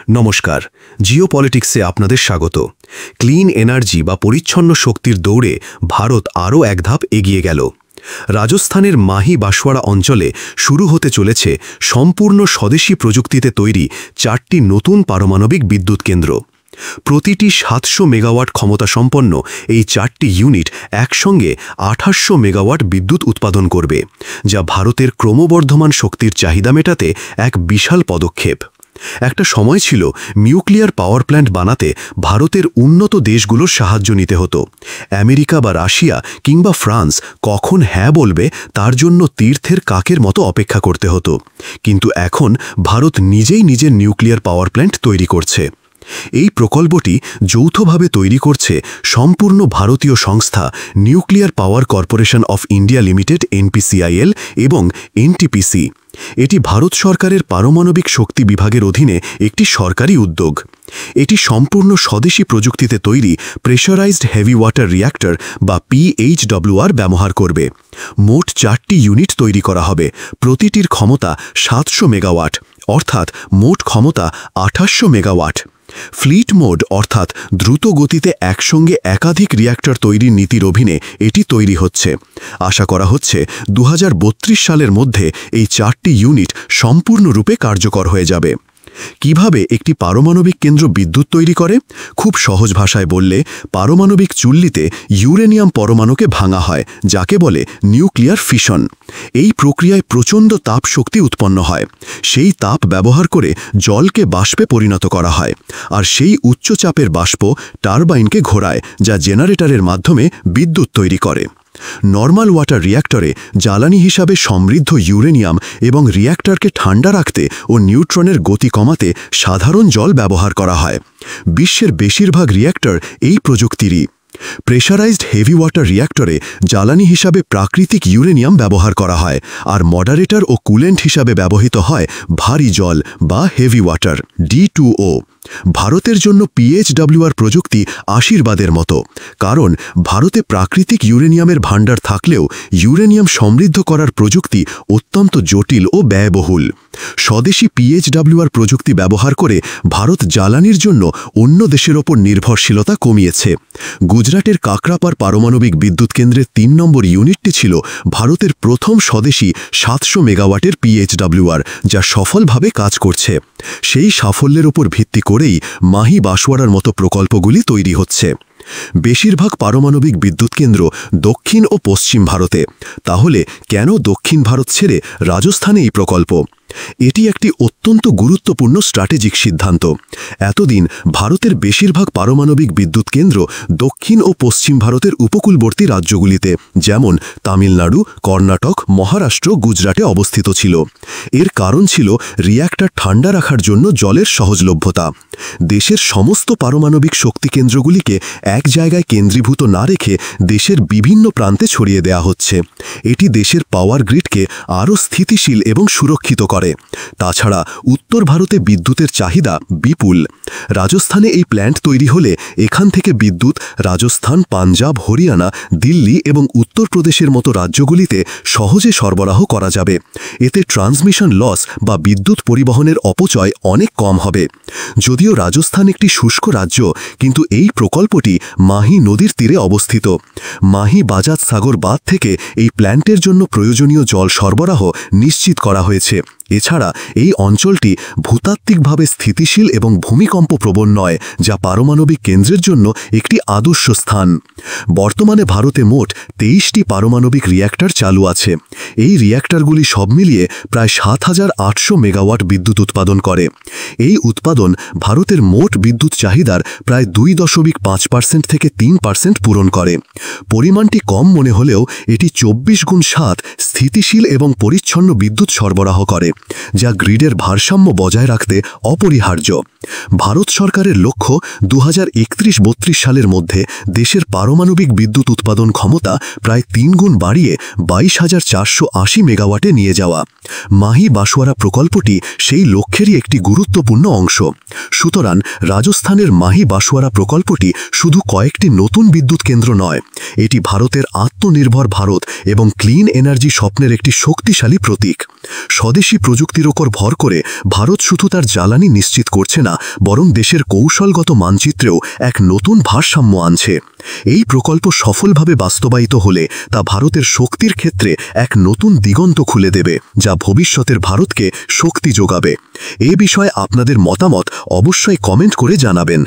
নমস্কার, জিওপলিটিক্সে আপনাদের স্বাগত। ক্লিন এনার্জি বা পরিচ্ছন্ন শক্তির দৌড়ে ভারত আরও এক ধাপ এগিয়ে গেল। রাজস্থানের মাহি বাঁশওয়ারা অঞ্চলে শুরু হতে চলেছে সম্পূর্ণ স্বদেশী প্রযুক্তিতে তৈরি 4টি নতুন পারমাণবিক বিদ্যুৎ কেন্দ্র। প্রতিটি 700 মেগাওয়াট ক্ষমতাসম্পন্ন এই 4টি ইউনিট একসঙ্গে 2800 মেগাওয়াট বিদ্যুৎ উৎপাদন করবে, যা ভারতের ক্রমবর্ধমান শক্তির চাহিদা মেটাতে এক বিশাল পদক্ষেপ। একটা সময় ছিল নিউক্লিয়ার পাওয়ার প্ল্যান্ট বানাতে ভারতের উন্নত দেশগুলোর সাহায্য নিতে হতো। আমেরিকা বা রাশিয়া কিংবা ফ্রান্স কখন হ্যাঁ বলবে তার জন্য তীর্থের কাকের মতো অপেক্ষা করতে হতো। কিন্তু এখন ভারত নিজেই নিজের নিউক্লিয়ার পাওয়ার প্ল্যান্ট তৈরি করছে। এই প্রকল্পটি যৌথভাবে তৈরি করছে সম্পূর্ণ ভারতীয় সংস্থা nuclear power corporation of India limited NPCIL এবং NTPC। এটি ভারত সরকারের পারমাণবিক শক্তি বিভাগের অধীনে একটি সরকারি উদ্যোগ। এটি সম্পূর্ণ স্বদেশী প্রযুক্তিতে তৈরি প্রেশারাইজড হেভি ওয়াটার রিঅ্যাক্টর বা PHWR ব্যবহার করবে। মোট 4টি ইউনিট তৈরি করা হবে, প্রতিটির ক্ষমতা 700 মেগাওয়াট, অর্থাৎ মোট ক্ষমতা 2800 মেগাওয়াট। ফ্লিট মোড অর্থাৎ দ্রুত গতিতে একসঙ্গে একাধিক রিঅ্যাক্টর তৈরির নীতির অধীনে এটি তৈরি হচ্ছে। আশা করা হচ্ছে 2032 সালের মধ্যে এই 4টি ইউনিট সম্পূর্ণরূপে কার্যকর হয়ে যাবে। কিভাবে একটি পারমাণবিক কেন্দ্র বিদ্যুৎ তৈরি করে? খুব সহজ ভাষায় বললে, পারমাণবিক চুল্লিতে ইউরেনিয়াম পরমাণুকে ভাঙা হয়, যাকে বলে নিউক্লিয়ার ফিশন। এই প্রক্রিয়ায় প্রচণ্ড তাপ শক্তি উৎপন্ন হয়। সেই তাপ ব্যবহার করে জলকে বাষ্পে পরিণত করা হয়, আর সেই উচ্চ চাপের বাষ্প টারবাইনকে ঘোরায়, যা জেনারেটরের মাধ্যমে বিদ্যুৎ তৈরি করে। নর্মাল ওয়াটার রিঅ্যাক্টরে জ্বালানি হিসাবে সমৃদ্ধ ইউরেনিয়াম এবং রিঅ্যাক্টরকে ঠান্ডা রাখতে ও নিউট্রনের গতি কমাতে সাধারণ জল ব্যবহার করা হয়। বিশ্বের বেশিরভাগ রিঅ্যাক্টর এই প্রযুক্তিরই। প্রেশারাইজড হেভি ওয়াটার রিঅ্যাক্টরে জ্বালানি হিসাবে প্রাকৃতিক ইউরেনিয়াম ব্যবহার করা হয়, আর মডারেটর ও কুলেন্ট হিসাবে ব্যবহৃত হয় ভারী জল বা হেভি ওয়াটার D2O। ভারতের জন্য PHWR প্রযুক্তি আশীর্বাদের মতো, কারণ ভারতে প্রাকৃতিক ইউরেনিয়ামের ভাণ্ডার থাকলেও ইউরেনিয়াম সমৃদ্ধ করার প্রযুক্তি অত্যন্ত জটিল ও ব্যয়বহুল। স্বদেশী PHWR প্রযুক্তি ব্যবহার করে ভারত জ্বালানির জন্য অন্য দেশের ওপর নির্ভরশীলতা কমিয়েছে। গুজরাটের কাকরাপার পারমাণবিক বিদ্যুৎ কেন্দ্রের 3 নম্বর ইউনিটটি ছিল ভারতের প্রথম স্বদেশী 700 মেগাওয়াটের PHWR, যা সফলভাবে কাজ করছে। সেই সাফল্যের ওপর ভিত্তি করেই মাহি বাঁশওয়ারার মতো প্রকল্পগুলি তৈরি হচ্ছে। বেশিরভাগ পারমাণবিক বিদ্যুৎ কেন্দ্র দক্ষিণ ও পশ্চিম ভারতে। তাহলে কেন দক্ষিণ ভারত ছেড়ে রাজস্থানে এই প্রকল্প? এটি একটি অত্যন্ত গুরুত্বপূর্ণ স্ট্র্যাটেজিক সিদ্ধান্ত। এতদিন ভারতের বেশিরভাগ পারমাণবিক বিদ্যুৎ কেন্দ্র দক্ষিণ ও পশ্চিম ভারতের উপকূলবর্তী রাজ্যগুলিতে, যেমন তামিলনাড়ু, কর্ণাটক, মহারাষ্ট্র, গুজরাটে অবস্থিত ছিল। এর কারণ ছিল রিঅ্যাক্টর ঠান্ডা রাখার জন্য জলের সহজলভ্যতা। দেশের সমস্ত পারমাণবিক শক্তি কেন্দ্রগুলিকে এক জায়গায় কেন্দ্রীভূত না রেখে দেশের বিভিন্ন প্রান্তে ছড়িয়ে দেওয়া হচ্ছে। এটি দেশের পাওয়ার গ্রিডকে আরও স্থিতিশীল এবং সুরক্ষিত করে। তাছাড়া উত্তর ভারতে বিদ্যুতের চাহিদা বিপুল। রাজস্থানে এই প্ল্যান্ট তৈরি হলে এখান থেকে বিদ্যুৎ রাজস্থান, পাঞ্জাব, হরিয়ানা, দিল্লি এবং উত্তরপ্রদেশের মতো রাজ্যগুলিতে সহজে সরবরাহ করা যাবে। এতে ট্রান্সমিশন লস বা বিদ্যুৎ পরিবহনের অপচয় অনেক কম হবে। যদিও রাজস্থান একটি শুষ্ক রাজ্য, কিন্তু এই প্রকল্পটি মাহি নদীর তীরে অবস্থিত। মাহি বাজাজ সাগর বাঁধ থেকে এই প্ল্যান্টের জন্য প্রয়োজনীয় জল সরবরাহ নিশ্চিত করা হয়েছে। এছাড়া এই অঞ্চলটি ভূতাত্ত্বিকভাবে স্থিতিশীল এবং ভূমিকম্প প্রবণ নয়, যা পারমাণবিক কেন্দ্রের জন্য একটি আদর্শ স্থান। বর্তমানে ভারতে মোট 23টি পারমাণবিক রিঅ্যাক্টর চালু আছে। এই রিঅ্যাক্টরগুলি সব মিলিয়ে প্রায় 7800 মেগাওয়াট বিদ্যুৎ উৎপাদন করে। এই উৎপাদন ভারতের মোট বিদ্যুৎ চাহিদার প্রায় 2.5% থেকে 3% পূরণ করে। পরিমাণটি কম মনে হলেও এটি 24x7 স্থিতিশীল এবং পরিচ্ছন্ন বিদ্যুৎ সরবরাহ করে, যা গ্রিডের ভারসাম্য বজায় রাখতে অপরিহার্য। ভারত সরকারের লক্ষ্য 2031-32 সালের মধ্যে দেশের পারমাণবিক বিদ্যুৎ উৎপাদন ক্ষমতা প্রায় 3 গুণ বাড়িয়ে 22,480 মেগাওয়াটে নিয়ে যাওয়া। মাহি বাঁশওয়ারা প্রকল্পটি সেই লক্ষ্যেরই একটি গুরুত্বপূর্ণ অংশ। সুতরাং রাজস্থানের মাহি বাঁশওয়ারা প্রকল্পটি শুধু কয়েকটি নতুন বিদ্যুৎ কেন্দ্র নয়, এটি ভারতের আত্মনির্ভর ভারত এবং ক্লিন এনার্জি স্বপ্নের একটি শক্তিশালী প্রতীক। স্বদেশী প্রযুক্তির ওপর ভর করে ভারত শুধু তার জ্বালানি নিশ্চিত করছে না, বরং দেশের কৌশলগত মানচিত্রেও এক নতুন ভারসাম্য আনছে। এই প্রকল্প সফলভাবে বাস্তবায়িত হলে তা ভারতের শক্তির ক্ষেত্রে এক নতুন দিগন্ত খুলে দেবে, যা ভবিষ্যতের ভারতকে শক্তি যোগাবে। এ বিষয়ে আপনাদের মতামত অবশ্যই কমেন্ট করে জানাবেন।